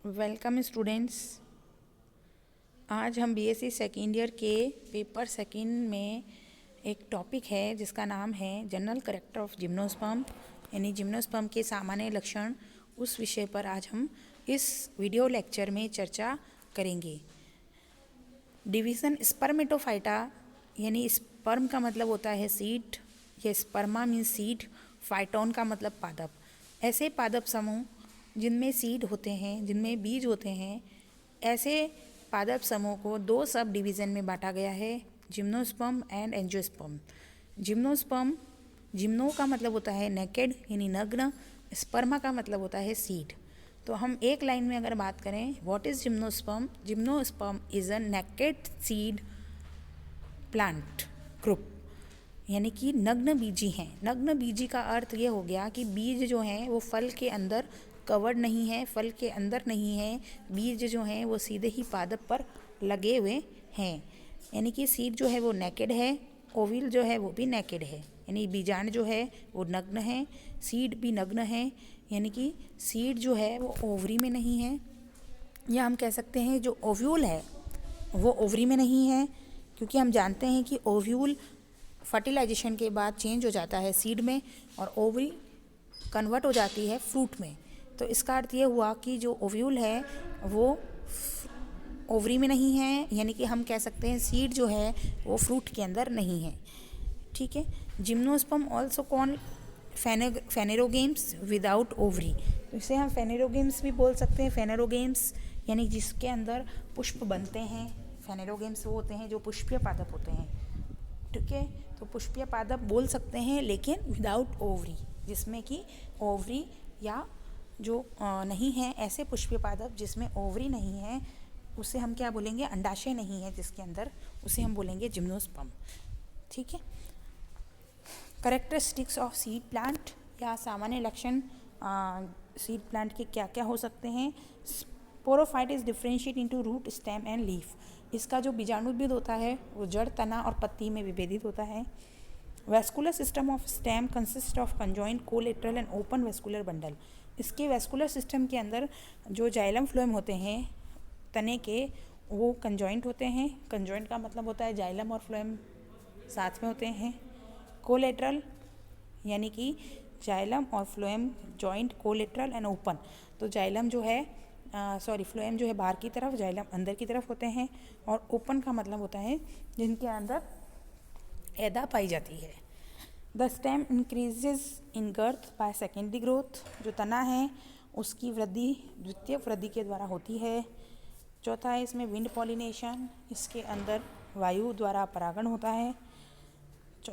Welcome students. आज हम BSc second year के पेपर सेकेंड में एक टॉपिक है जिसका नाम है जनरल कैरेक्टर ऑफ जिम्नोस्पर्म, यानी जिम्नोस्पर्म के सामान्य लक्षण। उस विषय पर आज हम इस वीडियो लेक्चर में चर्चा करेंगे। डिवीज़न स्पर्मेटोफाइटा, यानी स्पर्म का मतलब होता है सीड, या स्पर्मा मीन्स सीड, फाइटोन का मतलब पादप। ऐसे पादप समूह जिनमें सीड होते हैं, जिनमें बीज होते हैं, ऐसे पादप समूह को दो सब डिवीज़न में बांटा गया है, gymnosperm and angiosperm. Gymnosperm, gymno का मतलब होता है नेकेड यानी नग्न, स्पर्मा का मतलब होता है सीड। तो हम एक लाइन में अगर बात करें, what is gymnosperm? Gymnosperm is a naked seed plant group, यानी कि नग्न बीजी हैं। नग्न बीजी का अर्थ ये हो गया कि बीज जो हैं वो फल के अंदर कवर्ड नहीं है, फल के अंदर नहीं है, बीज जो हैं वो सीधे ही पादप पर लगे हुए हैं। यानी कि सीड जो है वो नेकेड है, ओविल जो है वो भी नेकेड है, यानी बीजांड जो है वो नग्न है, सीड भी नग्न है। यानी कि सीड जो है वो ओवरी में नहीं है, या हम कह सकते हैं जो ओव्यूल है वो ओवरी में नहीं है, क्योंकि हम जानते हैं कि ओव्यूल फर्टिलाइजेशन के बाद चेंज हो जाता है सीड में और ओवरी कन्वर्ट हो जाती है फ्रूट में। तो इसका अर्थ ये हुआ कि जो ओव्यूल है वो ओवरी में नहीं है, यानी कि हम कह सकते हैं सीड जो है वो फ्रूट के अंदर नहीं है। ठीक है। Gymnosperm also called phanerogams without ovary, तो इसे हम फेनेरोगेम्स भी बोल सकते हैं। फेनेरोगेम्स यानी जिसके अंदर पुष्प बनते हैं। फेनेरोगेम्स वो होते हैं जो पुष्पीय पादप होते हैं। ठीक है, तो पुष्पीय पादप बोल सकते हैं, लेकिन विदाउट ओवरी, जिसमें कि ओवरी या जो नहीं है, ऐसे पुष्पीय पादप जिसमें ओवरी नहीं है उसे हम क्या बोलेंगे? अंडाशय नहीं है जिसके अंदर, उसे हम बोलेंगे जिम्नोस्पर्म। ठीक है। कैरेक्टरिस्टिक्स ऑफ सीड प्लांट, या सामान्य लक्षण सीड प्लांट के क्या क्या हो सकते हैं? Sporophyte is differentiate into root, stem and leaf. इसका जो बीजाणुद्भिद होता है वो जड़, तना और पत्ती में विभेदित होता है। Vascular system of stem consist of conjoint collateral and open vascular bundle. इसके वेस्कुलर सिस्टम के अंदर जो जाइलम फ्लोएम होते हैं तने के, वो कंजॉइंट होते हैं। कंजॉइंट का मतलब होता है जाइलम और फ्लोएम साथ में होते हैं। कोलेटरल यानी कि जाइलम और phloem joint, collateral and open. तो जाइलम जो है फ्लोएम जो है बाहर की तरफ, जाइलम अंदर की तरफ होते हैं। और ओपन का मतलब होता है जिनके अंदर ऐदा पाई जाती है। The stem increases in girth by secondary growth. जो तना है उसकी वृद्धि द्वितीय वृद्धि के द्वारा होती है। चौथा है इसमें विंड पॉलिनेशन, इसके अंदर वायु द्वारा परागण होता है।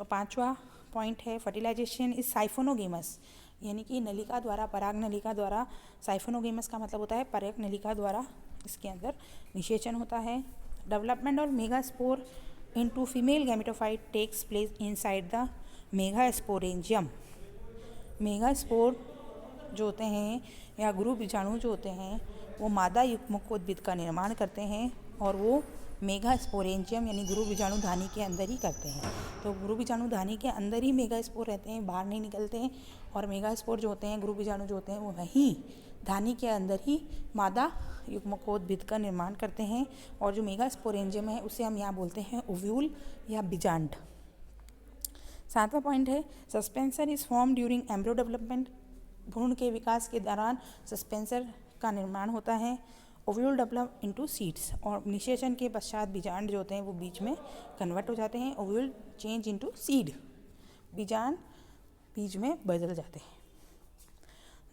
पांचवा पॉइंट है फर्टिलाइजेशन इज साइफोनोगेमस, यानी कि नलिका द्वारा, पराग नलिका द्वारा। साइफोनोगेमस का मतलब होता है पराग नलिका द्वारा इसके अंदर निषेचन होता है। Development of megaspore into female gametophyte takes place inside the megasporangium. Megaspore जो होते हैं या गुरु बीजाणु जो होते हैं वो मादा युग्मकोद्भिद का निर्माण करते हैं, और वो मेगास्पोरेंजियम यानी गुरु बीजाणु धानी के अंदर ही करते हैं। तो गुरु बीजाणु धानी के अंदर ही मेगास्पोर रहते हैं, बाहर नहीं निकलते हैं। और मेगास्पोर जो होते हैं, गुरु बीजाणु जो होते हैं, वो वहीं धानी के अंदर ही मादा युग्मकोद्भिद का निर्माण करते हैं। और जो मेगास्पोरेंजियम है उसे हम यहाँ बोलते हैं ओव्यूल या बीजांड। सातवां पॉइंट है suspensor is form during embryo development. भ्रूण के विकास के दौरान सस्पेंसर का निर्माण होता है। ओव्यूल डेवलप इनटू सीड्स, और निषेचन के पश्चात बीजांड जो होते हैं वो बीज में कन्वर्ट हो जाते हैं। ओव्यूल चेंज इनटू सीड, बीजांड बीज में बदल जाते हैं।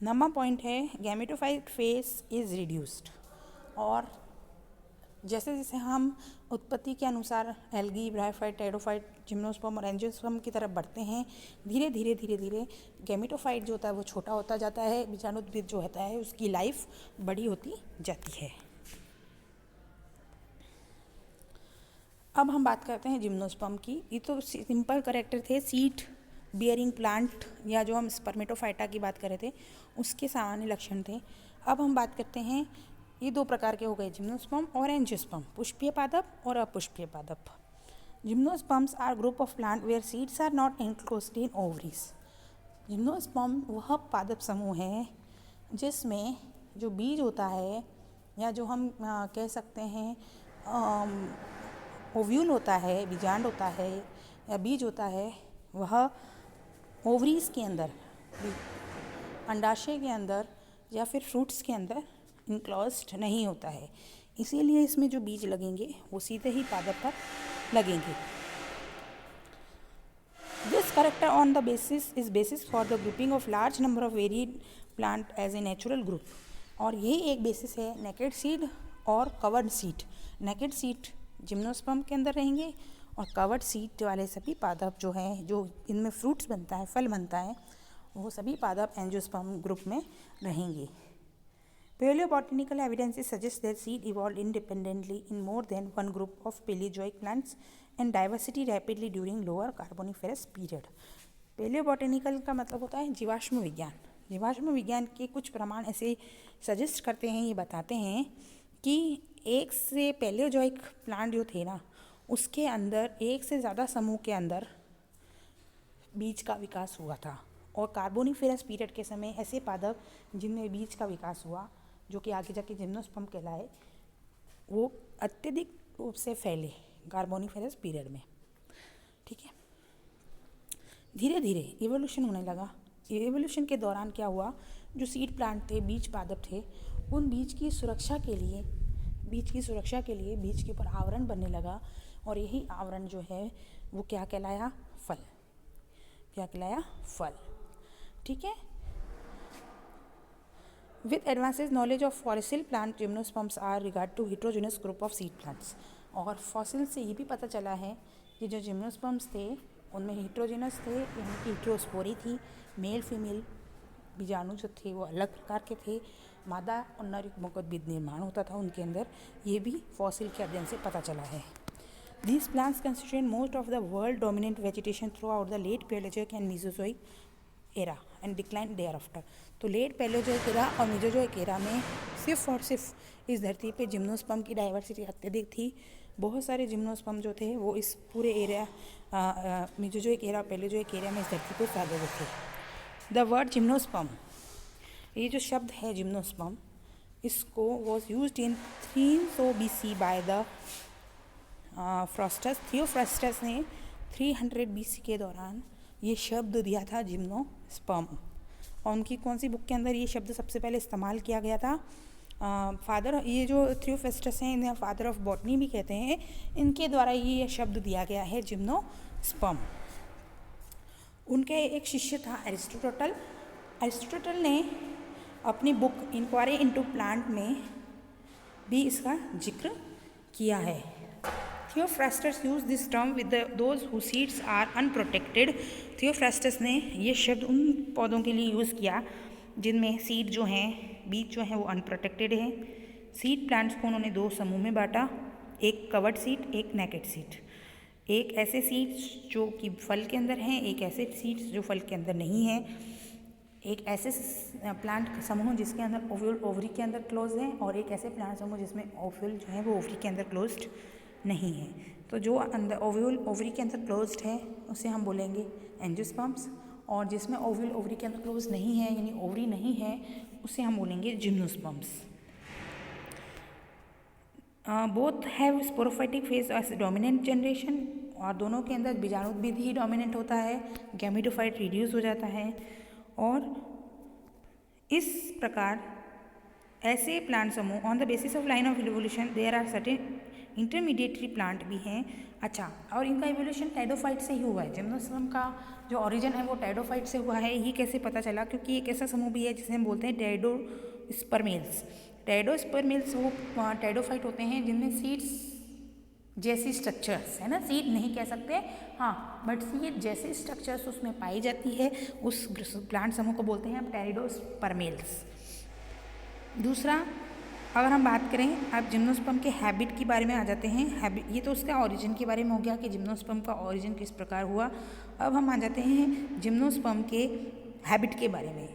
नौवां पॉइंट है गैमेटोफाइट फेस इज रिड्यूस्ड, और जैसे जैसे हम उत्पत्ति के अनुसार एल्गी, ब्रायोफाइट, टेरोफाइट, जिम्नोस्पर्म और एंजियोस्पर्म की तरफ बढ़ते हैं, धीरे धीरे धीरे धीरे गैमेटोफाइट जो होता है वो छोटा होता जाता है, बीजाणुद्भिद जो होता है उसकी लाइफ बड़ी होती जाती है। अब हम बात करते हैं जिम्नोस्पर्म की। ये तो सिंपल कैरेक्टर थे, सीड बियरिंग प्लांट, या जो हम स्पर्मेटोफाइटा की बात कर रहे थे उसके सामान्य लक्षण थे। अब हम बात करते हैं, ये दो प्रकार के हो गए, जिम्नोस्पर्म और एंजियोस्पर्म, पुष्पीय पादप और अपुष्पीय पादप। Gymnosperms are group of plant where seeds are not enclosed in ovaries. Gymnosperm वह पादप समूह है जिसमें जो बीज होता है या जो हम कह सकते हैं ओव्यूल होता है, बीजांड होता है या बीज होता है, वह ओवरीज के अंदर, अंडाशय के अंदर या फिर फ्रूट्स के अंदर इनक्लोज्ड नहीं होता है। इसीलिए इसमें जो बीज लगेंगे वो सीधे ही पादप पर लगेंगे। This character on the basis for the grouping of large number of varied plant as a natural group। और ये एक बेसिस है नेकेड सीड और covered seed. Naked seed gymnosperm के अंदर रहेंगे और कवर्ड सीड वाले सभी पादप जो हैं, जो इनमें फ्रूट्स बनता है, फल बनता है, वो सभी पादप एंजियोस्पर्म ग्रुप में रहेंगे। Paleobotanical evidence suggests that seed evolved independently in more than one group of Paleozoic plants and diversity rapidly during lower Carboniferous period। Paleobotanical का मतलब होता है जीवाश्म विज्ञान। जीवाश्म विज्ञान के कुछ प्रमाण ऐसे सजेस्ट करते हैं, ये बताते हैं कि एक से पैलियोजोइक प्लांट जो थे ना, उसके अंदर एक से ज़्यादा समूह के अंदर बीज का विकास हुआ था। और कार्बोनिफेरस पीरियड के समय ऐसे पादप जिनमें बीज का विकास हुआ, जो कि आगे जाके जिम्नोस्पर्म कहलाए, वो अत्यधिक रूप से फैले कार्बोनिफेरस पीरियड में। ठीक है, धीरे धीरे इवोल्यूशन होने लगा। इवोल्यूशन के दौरान क्या हुआ, जो सीड प्लांट थे, बीज पादप थे, उन बीज की सुरक्षा के लिए बीज के ऊपर आवरण बनने लगा। और यही आवरण जो है वो क्या कहलाया, फल। क्या कहलाया, फल। ठीक है। With advances knowledge of fossil plant gymnosperms are regard to heterogeneous group of seed plants। और फॉसिल से ये भी पता चला है कि जो जिम्नोस्पर्म्स थे उनमें हेट्रोजेनस थे, यानी कि हेट्रोस्पोरी थी। मेल फीमेल बीजाणु जो थे वो अलग प्रकार के थे। मादा और नर युग्मों का बीज निर्माण होता था उनके अंदर, ये भी फॉसिल के अध्ययन से पता चला है। These plants constitute most of the world dominant vegetation throughout the late Paleozoic and Mesozoic era and declined thereafter। तो लेट पैलियोजोइक एरा और मेसोजोइक एरा में सिर्फ और सिर्फ इस धरती पे जिम्नोस्पर्म की डाइवर्सिटी अत्यधिक थी। बहुत सारे जिम्नोस्पर्म जो थे वो इस पूरे area Mesozoic era, Palaeozoic area में इस धरती पे फैले हुए थे। द वर्ड जिम्नोस्पर्म, ये जो शब्द है जिम्नोस्पर्म, इसको was used in 300 BC by Theophrastus. Theophrastus ने 300 BC के दौरान ये शब्द दिया था जिम्नोस्पर्म। और उनकी कौन सी बुक के अंदर ये शब्द सबसे पहले इस्तेमाल किया गया था? फादर, ये जो थियोफ्रस्टस हैं, इन्हें फादर ऑफ बॉटनी भी कहते हैं, इनके द्वारा ये शब्द दिया गया है जिम्नोस्पर्म। उनके एक शिष्य था एरिस्टोटल। एरिस्टोटल ने अपनी बुक इंक्वायरी इनटू प्लांट में भी इसका जिक्र किया है। Theophrastus used this term with those whose seeds are unprotected। Theophrastus ने ये शब्द उन पौधों के लिए यूज़ किया जिनमें सीड जो हैं, बीज जो हैं वो अनप्रोटेक्टेड हैं। सीड प्लांट्स को उन्होंने दो समूह में बांटा, एक कवर्ड सीड, एक नेकेड सीड। एक ऐसे सीड्स जो कि फल के अंदर हैं, एक ऐसे सीड्स जो फल के अंदर नहीं हैं। एक ऐसे प्लांट समूह जिसके अंदर ओव्यूल ओवरी के अंदर क्लोज है, और एक ऐसे प्लांट समूह जिसमें ओव्यूल जो है वो ओवरी के अंदर क्लोज्ड नहीं है। तो जो अंदर ओव्यूल ओवरी के अंदर क्लोज्ड है उसे हम बोलेंगे एंजियोस्पर्म्स, और जिसमें ओव्यूल ओवरी के अंदर क्लोज नहीं है, यानी ओवरी नहीं है, उसे हम बोलेंगे gymnosperms. Both have sporophytic phase as dominant generation, और दोनों के अंदर बीजाणुद्भिद ही डोमिनेंट होता है, गैमेटोफाइट रिड्यूस हो जाता है। और इस प्रकार ऐसे प्लांट समूह on the basis of line of evolution there are certain intermediatory plant भी हैं। अच्छा, और इनका इवोल्यूशन टाइडोफाइट से ही हुआ है। जिम्नोस्पर्म का जो ओरिजिन है वो टाइडोफाइट से हुआ है। ये कैसे पता चला? क्योंकि एक ऐसा समूह भी है जिसे हम बोलते हैं टाइडोस्पर्मेल्स। टाइडोस्पर्मेल्स वो टाइडोफाइट होते हैं जिनमें सीड्स जैसी स्ट्रक्चर्स है ना, सीड नहीं कह सकते हाँ, बट सीड जैसी स्ट्रक्चर्स उसमें पाई जाती है, उस प्लांट समूह को बोलते हैं हम टाइडोस्पर्मेल्स। दूसरा, अगर हम बात करें अब जिम्नोस्पर्म के हैबिट के बारे में आ जाते हैं। हैबिट, ये तो उसका ओरिजिन के बारे में हो गया कि जिम्नोस्पर्म का ओरिजिन किस प्रकार हुआ। अब हम आ जाते हैं जिम्नोस्पर्म के हैबिट के बारे में।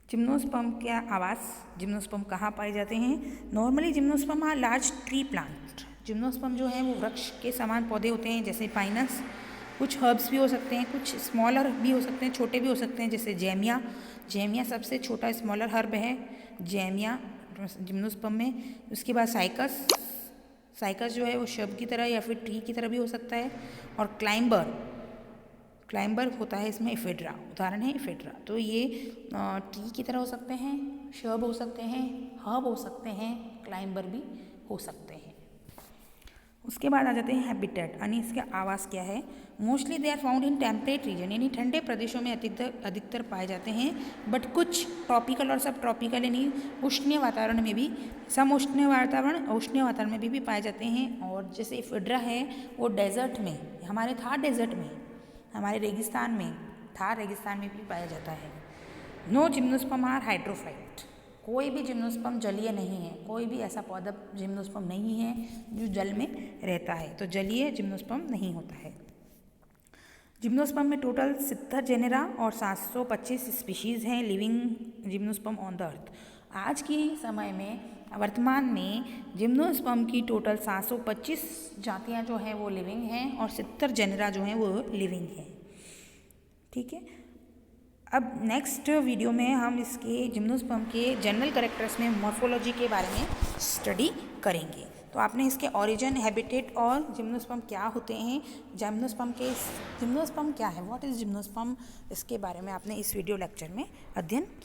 जिम्नोस्पर्म का आवास, जिम्नोस्पर्म कहाँ पाए जाते हैं? Normally gymnosperm are large tree plant. Gymnosperm जो है वो वृक्ष के समान पौधे होते हैं, जैसे पाइनस, कुछ हर्ब्स भी हो सकते हैं, कुछ स्मॉलर भी हो सकते हैं, छोटे भी हो सकते हैं, जैसे जैमिया। जैमिया सबसे छोटा स्मॉलर हर्ब है, जैमिया जिम्नोस्पर्म में। उसके बाद साइकस, साइकस जो है वो शब की तरह या फिर ट्री की तरह भी हो सकता है। और क्लाइंबर, क्लाइंबर होता है इसमें इफेड्रा, उदाहरण है इफेड्रा। तो ये ट्री की तरह हो सकते हैं, शब हो सकते हैं, हर्ब हो सकते हैं, क्लाइंबर भी हो सकते हैं। उसके बाद आ जाते हैं हैबिटेट, यानी इसका आवास क्या है। Mostly they are found in temperate region, यानी ठंडे प्रदेशों में अधिकतर पाए जाते हैं। बट कुछ ट्रॉपिकल और सब ट्रॉपिकल यानी उष्ण वातावरण में भी, सम उष्ण वातावरण में भी पाए जाते हैं। और जैसे इफेड्रा है वो डेजर्ट में, हमारे थार डेजर्ट में, हमारे रेगिस्तान में, थार रेगिस्तान में भी पाया जाता है। नो जिम्नोस्पर्म आर हाइड्रोफाइट, कोई भी जिम्नोस्पर्म जलीय नहीं है, कोई भी ऐसा पौधा जिम्नोस्पर्म नहीं है जो जल में रहता है, तो जलीय जिम्नोस्पर्म नहीं होता है। जिम्नोस्पर्म में टोटल 70 जेनेरा और 725 स्पीशीज़ हैं living gymnosperm on the earth. आज के समय में, वर्तमान में जिम्नोस्पर्म की टोटल 725 जातियाँ जो हैं वो लिविंग हैं और 70 जेनेरा जो हैं वो लिविंग हैं। ठीक है, अब नेक्स्ट वीडियो में हम इसके जिम्नोस्पर्म के जनरल कैरेक्टर्स में मॉर्फोलॉजी के बारे में स्टडी करेंगे। तो आपने इसके ओरिजिन, हैबिटेट और जिम्नोस्पर्म क्या होते हैं, जिम्नोस्पर्म क्या है, व्हाट इज़ जिम्नोस्पर्म, इसके बारे में आपने इस वीडियो लेक्चर में अध्ययन